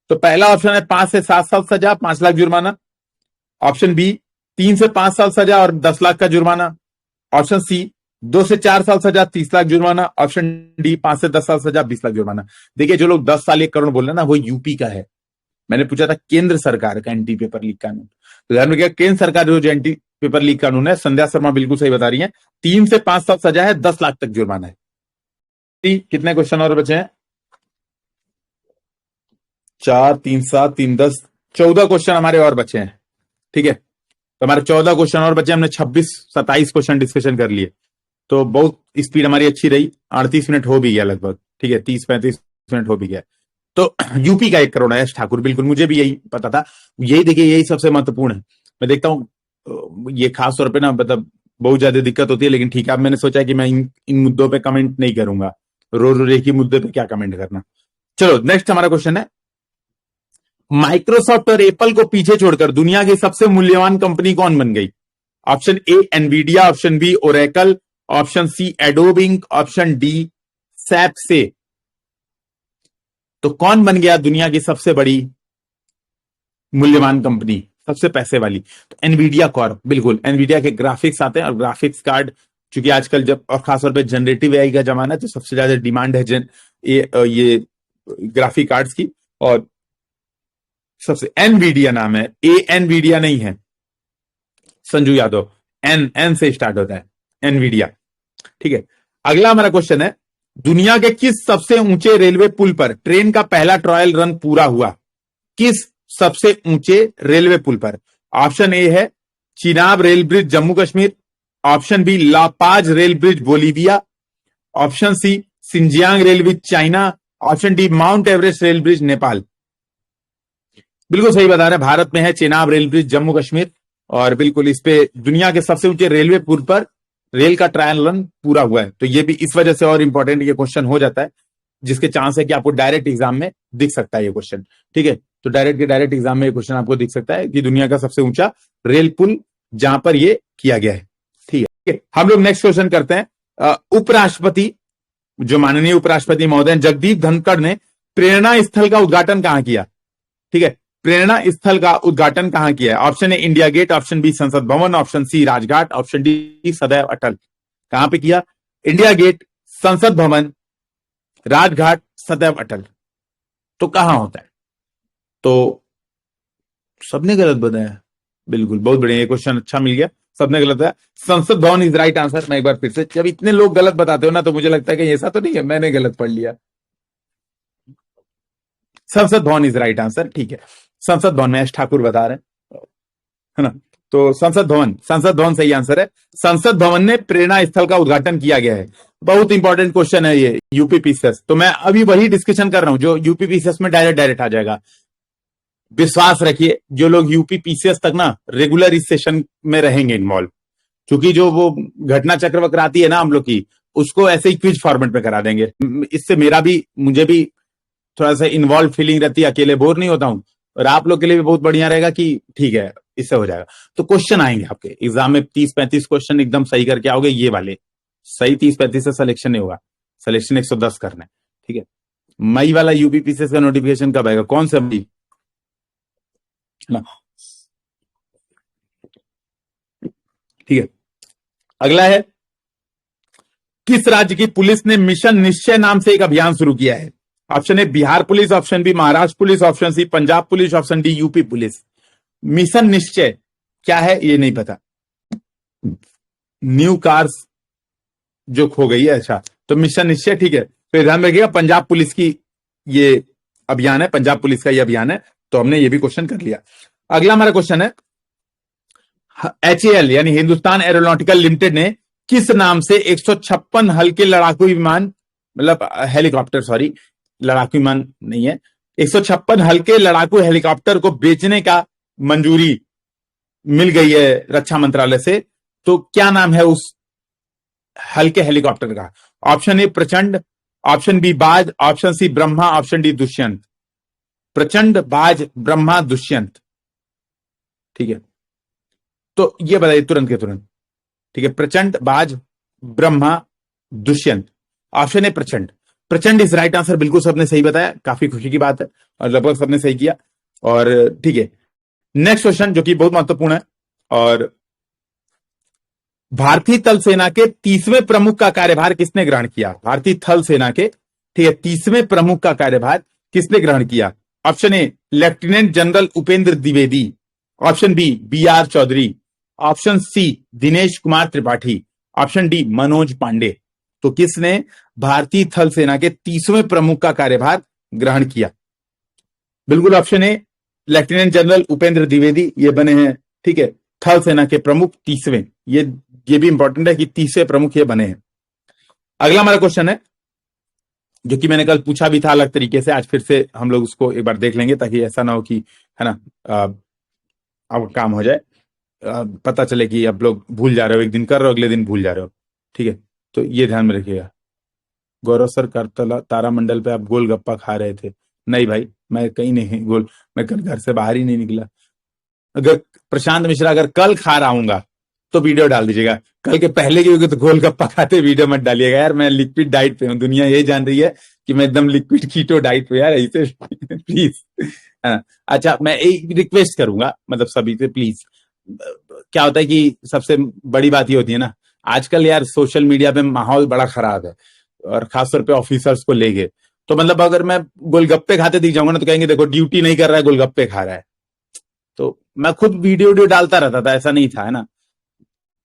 तो पहला ऑप्शन है 5 से 7 साल सजा, 5 लाख जुर्माना। ऑप्शन बी 3 से 5 साल सजा और 10 लाख का जुर्माना। ऑप्शन सी 2 से 4 साल सजा, 30 लाख जुर्माना। ऑप्शन डी 5 से 10 साल सजा, 20 लाख जुर्माना। देखिए, जो लोग 10 साल 1 करोड़ बोल रहे हैं ना, वो यूपी का है। मैंने पूछा था केंद्र सरकार का एंटी पेपर लीक कानून, तो ध्यान रखिएगा, केंद्र सरकार जो एंटी पेपर लीक कानून है, संध्या शर्मा बिल्कुल सही बता रही है, 3 से 5 साल सजा है, 10 लाख तक जुर्माना है। कितने क्वेश्चन और बचे हैं? 4, 3, 7, 3, 10, 14 क्वेश्चन हमारे और बचे हैं। ठीक है, तो हमारे 14 क्वेश्चन और बचे, हमने 26-27 क्वेश्चन डिस्कशन कर लिए, तो बहुत स्पीड हमारी अच्छी रही। 38 मिनट हो भी गया लगभग। ठीक है, 30-35 मिनट हो भी गया। तो यूपी का 1 करोड़ है यश ठाकुर, बिल्कुल मुझे भी यही पता था। यही देखिए, यही सबसे महत्वपूर्ण है। मैं देखता हूं ये खास तौर पे ना, मतलब बहुत ज्यादा दिक्कत होती है, लेकिन ठीक है, अब मैंने सोचा कि मैं इन मुद्दों पे कमेंट नहीं करूंगा, रोज एक ही मुद्दे पे क्या कमेंट करना। चलो, नेक्स्ट हमारा क्वेश्चन है, माइक्रोसॉफ्ट और एप्पल को पीछे छोड़कर दुनिया की सबसे मूल्यवान कंपनी कौन बन गई? Option A Nvidia, option B Oracle, option C Adobe Inc, option D SAP से। तो कौन बन गया दुनिया की सबसे बड़ी मूल्यवान कंपनी, सबसे पैसे वाली? तो एनवीडिया कॉर्प, बिल्कुल। एनवीडिया के ग्राफिक्स आते हैं, और ग्राफिक्स कार्ड, चूंकि आजकल जब और खासतौर पे जनरेटिव एआई का जमाना है, तो सबसे ज्यादा डिमांड है ये ग्राफिक कार्ड्स की, और सबसे एनवीडिया नाम है, एनवीडिया नहीं है संजू यादव, एन से स्टार्ट होता है, एनवीडिया। ठीक है, अगला हमारा क्वेश्चन है, दुनिया के किस सबसे ऊंचे रेलवे पुल पर ट्रेन का पहला ट्रायल रन पूरा हुआ? किस सबसे ऊंचे रेलवे पुल पर? ऑप्शन ए है Chenab rail bridge Jammu Kashmir, option B La Paz rail bridge Bolivia, option C Xinjiang rail bridge China, option D Mount Everest rail bridge Nepal. बिल्कुल सही बता रहे हैं, भारत में है चिनाब रेल ब्रिज जम्मू कश्मीर, और बिल्कुल इस पे दुनिया के सबसे ऊंचे रेलवे पुल पर रेल का ट्रायल रन पूरा हुआ है। तो ये भी इस वजह से और इंपॉर्टेंट ये क्वेश्चन हो जाता है, जिसके चांस है कि आपको डायरेक्ट एग्जाम में दिख सकता है ये क्वेश्चन। ठीक है, तो डायरेक्ट एग्जाम में ये क्वेश्चन आपको दिख सकता है कि दुनिया का सबसे ऊंचा रेल पुल जहां पर ये किया गया है। ठीक है, हम लोग नेक्स्ट क्वेश्चन करते हैं। उपराष्ट्रपति, जो माननीय उपराष्ट्रपति महोदय जगदीप धनखड़ ने प्रेरणा स्थल का उद्घाटन कहां किया? ठीक है, प्रेरणा स्थल का उद्घाटन कहां किया है? Option A India Gate, option B Sansad Bhavan, option C Rajghat, option D Sadaiv Atal. कहां पे किया? इंडिया गेट, संसद भवन, राजघाट, सदैव अटल। तो कहां होता है? तो सबने गलत बताया, बिल्कुल, बहुत बढ़िया, ये क्वेश्चन अच्छा मिल गया, सबने गलत बताया। संसद भवन इज राइट आंसर। मैं एक बार फिर से, जब इतने लोग गलत बताते हो ना, तो मुझे लगता है कि ऐसा तो नहीं है मैंने गलत पढ़ लिया। संसद भवन इज राइट आंसर। ठीक है, संसद भवन में एस ठाकुर बता रहे हैं, है ना? तो संसद भवन सही आंसर है। संसद भवन में प्रेरणा स्थल का उद्घाटन किया गया है। बहुत इंपॉर्टेंट क्वेश्चन है ये यूपी पीसीएस, तो मैं अभी वही डिस्कशन कर रहा हूं जो यूपी पीसीएस में डायरेक्ट आ जाएगा। विश्वास रखिए, जो लोग यूपी पीसीएस तक ना रेगुलर इस सेशन में रहेंगे इन्वॉल्व, क्योंकि जो वो घटना चक्र वक्र आती है ना हम लोग की, उसको ऐसे ही क्विज फॉर्मेट में करा देंगे। इससे मुझे भी थोड़ा सा इन्वॉल्व फीलिंग रहती है, अकेले बोर नहीं होता हूं, और आप लोग के लिए भी बहुत बढ़िया रहेगा कि ठीक है, इससे हो जाएगा। तो क्वेश्चन आएंगे आपके एग्जाम में 30-35 क्वेश्चन एकदम सही करके आओगे, ये वाले सही 30-35 से सिलेक्शन नहीं होगा, सिलेक्शन 110 करना है। ठीक है, मई वाला यूपीपीसीएस का नोटिफिकेशन कब आएगा? कौन सा मई ना? ठीक है। अगला है, किस राज्य की पुलिस ने मिशन निश्चय नाम से एक अभियान शुरू किया है? Option A Bihar police, option B Maharashtra police, option C Punjab police, option D UP police. Mission Nishchay क्या है ये नहीं पता। न्यू कार्स जो खो गई है, अच्छा तो मिशन निश्चय, ठीक है। तो ध्यान रखिएगा पंजाब पुलिस की ये अभियान है, पंजाब पुलिस का ये अभियान है। तो हमने ये भी क्वेश्चन कर लिया। अगला हमारा क्वेश्चन है, HAL यानी हिंदुस्तान एरोनॉटिकल लिमिटेड ने किस नाम से 156 हल्के लड़ाकू विमान, मतलब हेलीकॉप्टर, सॉरी लड़ाकू विमान नहीं है, 156 हल्के लड़ाकू हेलीकॉप्टर को बेचने का मंजूरी मिल गई है रक्षा मंत्रालय से। तो क्या नाम है उस हल्के हेलीकॉप्टर का? Option A Prachand, option B Baaz, option C Brahma, option D Dushyant. Prachand, Baaz, Brahma, Dushyant, ठीक है। तो ये बताइए तुरंत के तुरंत, ठीक है। प्रचंड, बाज, ब्रह्मा, दुष्यंत। ऑप्शन ए प्रचंड। प्रचंड इज राइट आंसर, बिल्कुल सबने सही बताया, काफी खुशी की बात है और लगभग सबने सही किया। और ठीक है, नेक्स्ट क्वेश्चन जो कि बहुत महत्वपूर्ण है, और भारतीय थल सेना के 30वें प्रमुख का कार्यभार किसने ग्रहण किया? भारतीय थल सेना के, ठीक है, 30वें प्रमुख का कार्यभार किसने ग्रहण किया? Option A lieutenant general Upendra Dwivedi, option B BR Chaudhary, option C Dinesh Kumar Tripathi, option D Manoj Pande. तो किसने भारतीय थल सेना के 30वें प्रमुख का कार्यभार ग्रहण किया? बिल्कुल option A lieutenant general Upendra Dwivedi, ये बने हैं, ठीक है, थल सेना के प्रमुख 30वें। ये भी इंपॉर्टेंट है कि 30वें प्रमुख ये बने हैं। अगला हमारा क्वेश्चन है, जो कि मैंने कल पूछा भी था अलग तरीके से, आज फिर से हम लोग उसको एक बार देख लेंगे, ताकि ऐसा ना हो कि, है ना, अब काम हो जाए, पता चले कि अब लोग भूल जा रहे हो, एक दिन कर रहे हो अगले दिन भूल जा रहे हो, ठीक है। तो ये ध्यान में रखिएगा। गौरव सर, करतला तारामंडल पे आप गोलगप्पा खा रहे थे? नहीं भाई, मैं कहीं नहीं मैं कल घर से बाहर ही नहीं निकला। अगर प्रशांत मिश्रा अगर कल खा रहा हूंगा तो वीडियो डाल दीजिएगा, कल के पहले की होगी तो गोलगप्पा खाते वीडियो मत डालिएगा यार। मैं लिक्विड डाइट पे हूँ, दुनिया यही जान रही है कि मैं एकदम लिक्विड कीटो डाइट पे यार, ऐसे प्लीज। अच्छा, मैं एक रिक्वेस्ट करूंगा, मतलब सभी से प्लीज। क्या होता है कि सबसे बड़ी बात ये होती है ना, आजकल यार सोशल मीडिया पे माहौल बड़ा खराब है, और खासतौर पे ऑफिसर्स को लेके। तो मतलब अगर मैं गोलगप्पे खाते दिख जाऊंगा ना, तो कहेंगे देखो ड्यूटी नहीं कर रहा है, गोलगप्पे खा रहा है। तो मैं खुद वीडियो डालता रहता था, ऐसा नहीं था, है ना।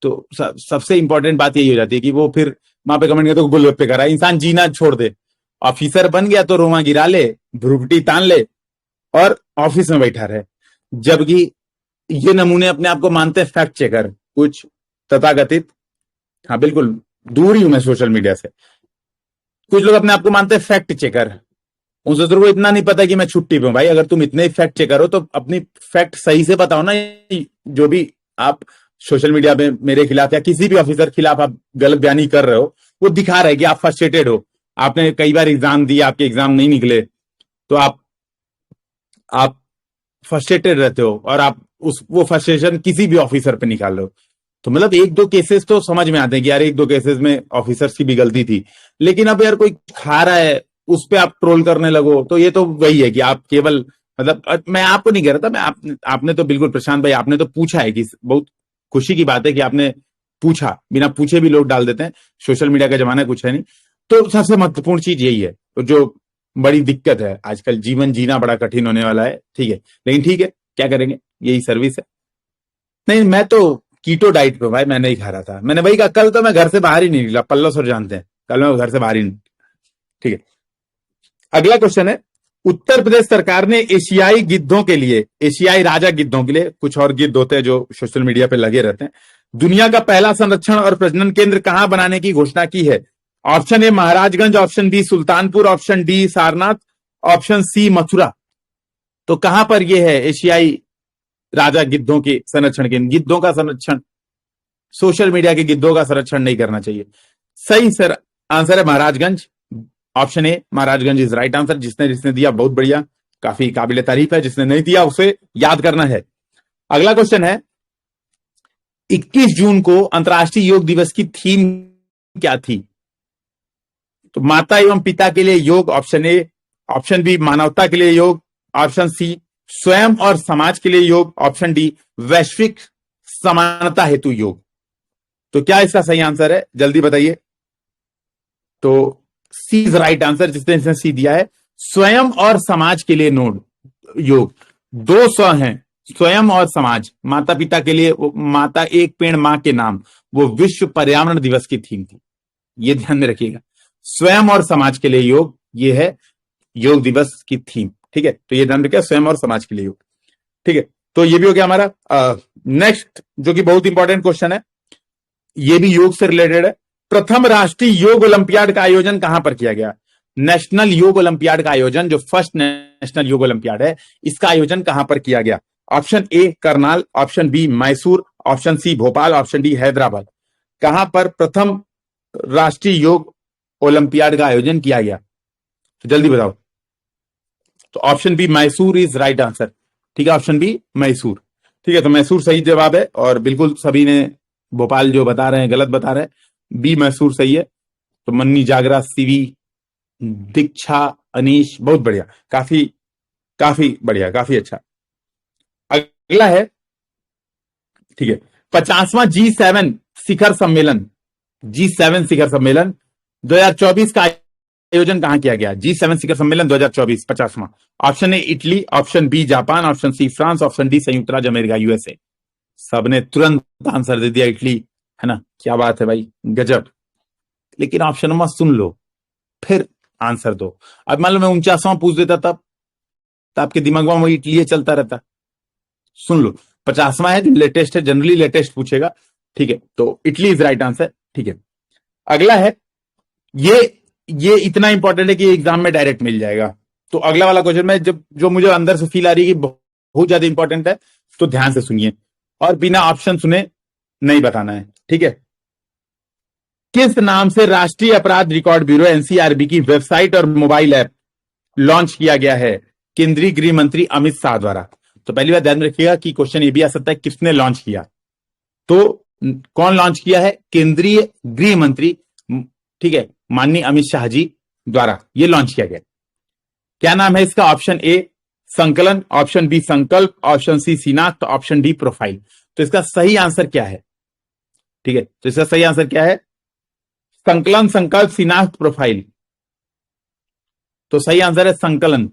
तो सबसे इंपॉर्टेंट बात यही हो जाती है कि वो फिर वहां पे कमेंट करते तो गोलगप्पे खा रहा है। इंसान जीना छोड़ दे, ऑफिसर बन गया तो रोमा गिरा ले, भ्रुकुटी तान ले और ऑफिस में बैठा रहे। जबकि ये नमूने अपने आप को मानते हैं फैक्ट चेकर, कुछ तथाकथित, हाँ बिल्कुल दूर ही हूं मैं सोशल मीडिया से, कुछ लोग अपने आप को मानते हैं फैक्ट चेकर। उनसे तो इतना नहीं पता कि मैं छुट्टी पे हूं। भाई अगर तुम इतने फैक्ट चेकर हो तो अपनी फैक्ट सही से बताओ ना। जो भी आप सोशल मीडिया पे मेरे खिलाफ या किसी भी ऑफिसर खिलाफ आप गलत बयानी कर रहे हो, वो दिखा रहा है कि आप फ्रस्ट्रेटेड हो, आपने कई बार एग्जाम दिए, आपके एग्जाम नहीं निकले, तो आप फ्रस्ट्रेटेड रहते हो और आप वो फ्रस्ट्रेशन किसी भी ऑफिसर पे निकाल रहे हो। तो मतलब एक दो केसेस तो समझ में आते हैं कि यार एक दो केसेस में ऑफिसर्स की भी गलती थी, लेकिन अब यार कोई खा रहा है उस पे आप ट्रोल करने लगो, तो ये तो वही है कि आप केवल, मतलब मैं आपको नहीं कह रहा था, मैं आपने तो बिल्कुल, प्रशांत भाई आपने तो पूछा है, कि बहुत खुशी की बात है कि आपने पूछा, बिना पूछे भी लोग डाल देते हैं, सोशल मीडिया का जमाना कुछ है नहीं। तो सबसे महत्वपूर्ण चीज यही है, तो जो बड़ी दिक्कत है आजकल, जीवन जीना बड़ा कठिन होने वाला है, ठीक है, लेकिन ठीक है, क्या करेंगे, यही सर्विस है। नहीं, मैं तो कीटो डाइट पे भाई, मैं नहीं खा रहा था, मैंने वही कहा, कल तो मैं घर से बाहर ही नहीं निकला, पल्लो सर जानते हैं, कल मैं घर से बाहर ही नहीं, ठीक है। अगला क्वेश्चन है, उत्तर प्रदेश सरकार ने एशियाई गिद्धों के लिए, एशियाई राजा गिद्धों के लिए, कुछ और गिद्ध होते हैं जो सोशल मीडिया पे लगे रहते हैं, दुनिया का पहला संरक्षण और प्रजनन केंद्र कहां बनाने की घोषणा की है? Option A Maharajganj, option B Sultanpur, option D Sarnath, option C Mathura. तो कहां पर यह है एशियाई राजा गिद्धों के संरक्षण केंद्र? गिद्धों का संरक्षण, सोशल मीडिया के गिद्धों का संरक्षण नहीं करना चाहिए। सही सर आंसर है Maharajganj, option A Maharajganj is right answer. जिसने दिया बहुत बढ़िया, काफी काबिले तारीफ है, जिसने नहीं दिया उसे याद करना है। अगला क्वेश्चन है, 21 जून को अंतर्राष्ट्रीय योग दिवस की थीम क्या थी? तो माता एवं पिता के लिए योग, ऑप्शन ए, ऑप्शन बी मानवता के लिए योग, ऑप्शन सी स्वयं और समाज के लिए योग, ऑप्शन डी वैश्विक समानता हेतु योग। तो क्या इसका सही आंसर है, जल्दी बताइए। तो सी इज राइट आंसर, जिसने इसने सी दिया है। स्वयं और समाज के लिए नोड योग, दो स्व हैं, स्वयं और समाज। माता पिता के लिए माता एक पेड़ मां के नाम, वो विश्व पर्यावरण दिवस की थीम थी, ये ध्यान में रखिएगा। स्वयं और समाज के लिए योग, ये है योग दिवस की थीम, ठीक है। तो ये ध्यान रखिए, स्वयं और समाज के लिए योग, ठीक है। तो ये भी हो गया हमारा। नेक्स्ट जो कि बहुत इंपॉर्टेंट क्वेश्चन है, ये भी योग से रिलेटेड है। प्रथम राष्ट्रीय योग ओलंपियाड का आयोजन कहां पर किया गया? नेशनल योग ओलंपियाड का आयोजन, जो फर्स्ट नेशनल योग ओलंपियाड है, इसका आयोजन कहां पर किया गया? Option A Karnal, option B Mysore, option C Bhopal, option D Hyderabad. कहां पर प्रथम राष्ट्रीय योग ओलंपियाड का आयोजन किया गया? तो जल्दी बताओ। तो option B Mysore is right answer, ठीक है, ऑप्शन बी मैसूर, ठीक है। तो मैसूर सही जवाब है, और बिल्कुल सभी ने भोपाल जो बता रहे हैं गलत बता रहे हैं, बी मैसूर सही है। तो मन्नी, जागरा, सीवी, दीक्षा, अनीश, बहुत बढ़िया, काफी काफी बढ़िया, काफी अच्छा। अगला है, ठीक है, 50वां G7 शिखर सम्मेलन, G7 शिखर सम्मेलन 2024 का आयोजन कहां किया गया? G7 शिखर सम्मेलन 2024 50वां। Option A Italy, option B Japan, option C France, option D संयुक्त राज्य अमेरिका यूएसए। सबने तुरंत आंसर दे दिया इटली, है ना, क्या बात है भाई, गजब। लेकिन ऑप्शन में सुन लो, फिर आंसर दो। अब मान लो मैं 49वां पूछ देता तब, तो आपके दिमाग में वही इटली चलता रहता। सुन लो, 50वां है जो लेटेस्ट है, जनरली लेटेस्ट पूछेगा, ठीक है। तो इटली इज राइट आंसर, ठीक है। अगला है, ये इतना इंपॉर्टेंट है कि एग्जाम में डायरेक्ट मिल जाएगा। तो अगला वाला क्वेश्चन में जब जो मुझे अंदर से फील आ रही है कि बहुत ज्यादा इंपॉर्टेंट है, तो ध्यान से सुनिए और बिना ऑप्शन सुने नहीं बताना है, ठीक है। किस नाम से राष्ट्रीय अपराध रिकॉर्ड ब्यूरो एनसीआरबी की वेबसाइट और मोबाइल ऐप लॉन्च किया गया है केंद्रीय गृह मंत्री अमित शाह द्वारा? तो पहली बात ध्यान रखिएगा कि क्वेश्चन ये भी आ सकता है किसने लॉन्च किया। तो कौन लॉन्च किया है? केंद्रीय गृह मंत्री, ठीक है, माननीय अमित शाह जी द्वारा ये लॉन्च किया गया। क्या नाम है इसका? ऑप्शन ए संकलन, ऑप्शन बी संकल्प, ऑप्शन सी शिनाख्त, ऑप्शन डी प्रोफाइल। तो इसका सही आंसर क्या है? ठीक है, तो इसका सही आंसर क्या है? संकलन, संकल्प, शिनाख्त, प्रोफाइल। तो सही आंसर है संकलन,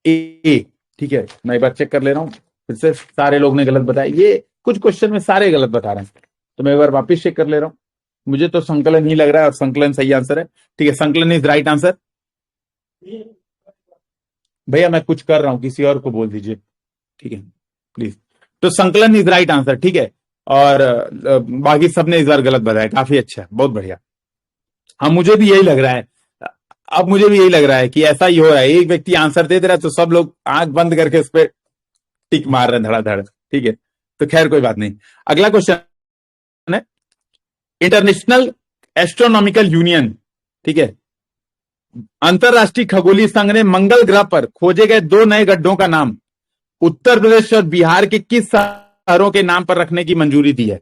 ए, ठीक है। मैं एक बार चेक कर ले रहा हूं, फिर से सारे लोग ने गलत बताया, ये कुछ क्वेश्चन में सारे गलत बता रहे हैं, तो मैं एक बार वापिस चेक कर ले रहा हूं। मुझे तो संकलन ही लग रहा है, और संकलन सही आंसर है, ठीक है, संकलन इज राइट आंसर। भैया मैं कुछ कर रहा हूं, किसी और को बोल दीजिए, ठीक है प्लीज। तो संकलन इज राइट आंसर, ठीक है। और बाकी सबने इस बार गलत बताया, काफी अच्छा, बहुत बढ़िया। हाँ, मुझे भी यही लग रहा है, अब मुझे भी यही लग रहा है कि ऐसा ही हो रहा है, एक व्यक्ति आंसर दे रहा है तो सब लोग आंख बंद करके उस पर टिक मार रहे हैं धड़ाधड़, ठीक है। तो खैर कोई बात नहीं। अगला क्वेश्चन है, इंटरनेशनल एस्ट्रोनॉमिकल यूनियन, ठीक है, अंतरराष्ट्रीय खगोलीय संघ ने मंगल ग्रह पर खोजे गए 2 नए गड्ढों का नाम उत्तर प्रदेश और बिहार के किस शहरों के नाम पर रखने की मंजूरी दी है?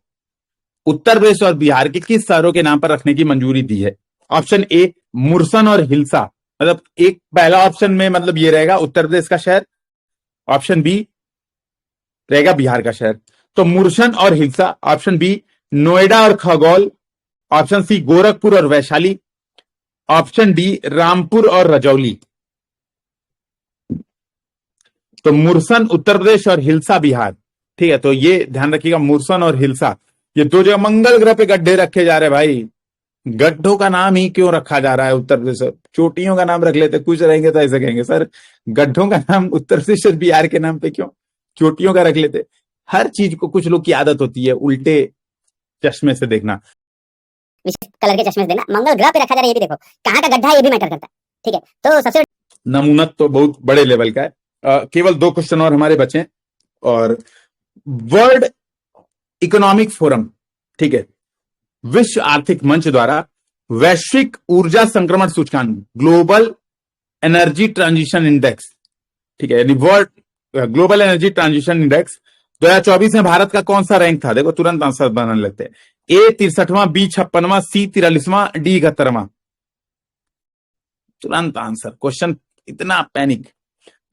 उत्तर प्रदेश और बिहार के किस शहरों के नाम पर रखने की मंजूरी दी है? ऑप्शन ए मुरसन और हिल्सा, मतलब एक पहला ऑप्शन में मतलब ये रहेगा उत्तर प्रदेश का शहर, ऑप्शन बी रहेगा बिहार का शहर। तो मुरसन और हिल्सा, ऑप्शन बी नोएडा और खगौल, ऑप्शन सी गोरखपुर और वैशाली, ऑप्शन डी रामपुर और रजौली। तो मुरसन उत्तर प्रदेश और हिल्सा बिहार, ठीक है। तो ये ध्यान रखिएगा, मुरसन और हिल्सा, ये 2 जगह मंगल ग्रह पे गड्ढे रखे जा रहे भाई। गड्ढों का नाम ही क्यों रखा जा रहा है उत्तर प्रदेश? चोटियों का नाम रख लेते, कुछ रहेंगे तो ऐसे कहेंगे सर गड्ढों का नाम उत्तर प्रदेश और बिहार के नाम पे क्यों चोटियों का रख लेते। हर चीज को कुछ लोग की आदत होती है उल्टे चश्मे से देखना, विशेष कलर के चश्मे से देखना। मंगल ग्रह पे रखा जा रहा है, ये भी देखो कहाँ का गड्ढा है, ये भी मैटर करता है, ठीक है। तो सबसे नमूनत तो बहुत बड़े लेवल का है। केवल 2 क्वेश्चन और हमारे बचे हैं। और वर्ल्ड इकोनॉमिक फोरम, ठीक है, विश्व आर्थिक मंच द्वारा वैश्विक ऊर्जा संक्रमण सूचकांक ग्लोबल एनर्जी ट्रांजिशन इंडेक्स, ठीक है, यानी world global energy transition index 2024 में भारत का कौन सा रैंक था? देखो तुरंत आंसर बनाने लगते हैं। ए 63वां, बी 56वां, सी 43वां, डी 71वां। तुरंत आंसर, क्वेश्चन इतना पैनिक।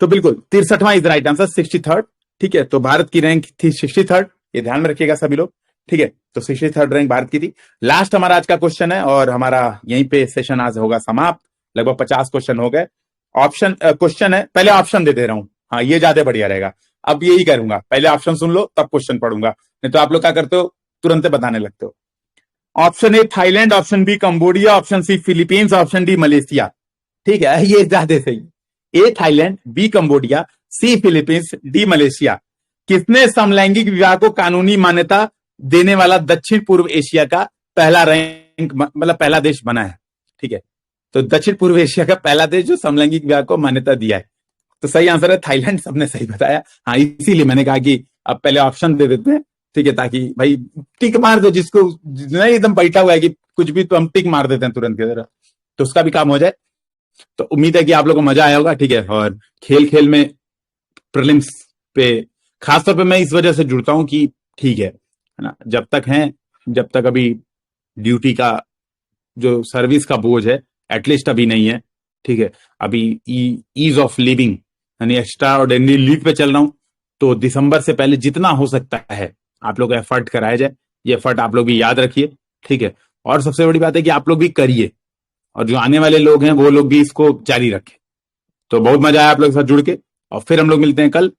तो बिल्कुल 63वां इज राइट आंसर, 63rd, ठीक है। तो भारत की रैंक थी 63rd, ये ध्यान में रखिएगा सभी लोग, ठीक है। तो शीशी थर्ड रैंक भारत की थी। लास्ट हमारा आज का क्वेश्चन है और हमारा यहीं पे सेशन आज होगा समाप्त। लगभग 50 क्वेश्चन हो गए। ऑप्शन क्वेश्चन है, पहले ऑप्शन दे दे रहा हूं, हाँ ये ज्यादा बढ़िया रहेगा। अब यही करूंगा, पहले ऑप्शन सुन लो तब क्वेश्चन पढ़ूंगा, नहीं तो आप लोग क्या करते हो, तुरंत बताने लगते हो। Option A Thailand, option B Cambodia, option C Philippines, option D Malaysia. ठीक है, ये ज्यादा सही। A Thailand, B Cambodia, C Philippines, D Malaysia. किसने समलैंगिक विवाह को कानूनी मान्यता देने वाला दक्षिण पूर्व एशिया का पहला रैंक, मतलब पहला देश बना है? ठीक है, तो दक्षिण पूर्व एशिया का पहला देश जो समलैंगिक विवाह को मान्यता दिया है, तो सही आंसर है थाईलैंड। सबने सही बताया। हाँ, इसीलिए मैंने कहा कि अब पहले ऑप्शन दे देते हैं, ठीक है, ताकि भाई टिक मार दो जिसको नहीं एकदम बैठा हुआ है कि कुछ भी, तो हम टिक मार देते हैं तुरंत की तरह, तो उसका भी काम हो जाए। तो उम्मीद है कि आप लोगों को मजा आया होगा। ठीक है, और खेल खेल में प्रीलिम्स पे खासतौर पे मैं इस वजह से जुड़ता हूं कि ठीक है ना, जब तक हैं, जब तक अभी ड्यूटी का जो सर्विस का बोझ है एटलीस्ट अभी नहीं है, ठीक है, अभी ईज ऑफ लिविंग यानी एक्स्ट्रा ऑर्डिनरी लीव पे चल रहा हूं, तो दिसंबर से पहले जितना हो सकता है आप लोग एफर्ट कराया जाए। ये एफर्ट आप लोग भी याद रखिए, ठीक है, और सबसे बड़ी बात है कि आप लोग भी करिए, और जो आने वाले लोग हैं वो लोग भी इसको जारी रखें। तो बहुत मजा आया आप लोग के साथ जुड़ के, और फिर हम लोग मिलते हैं कल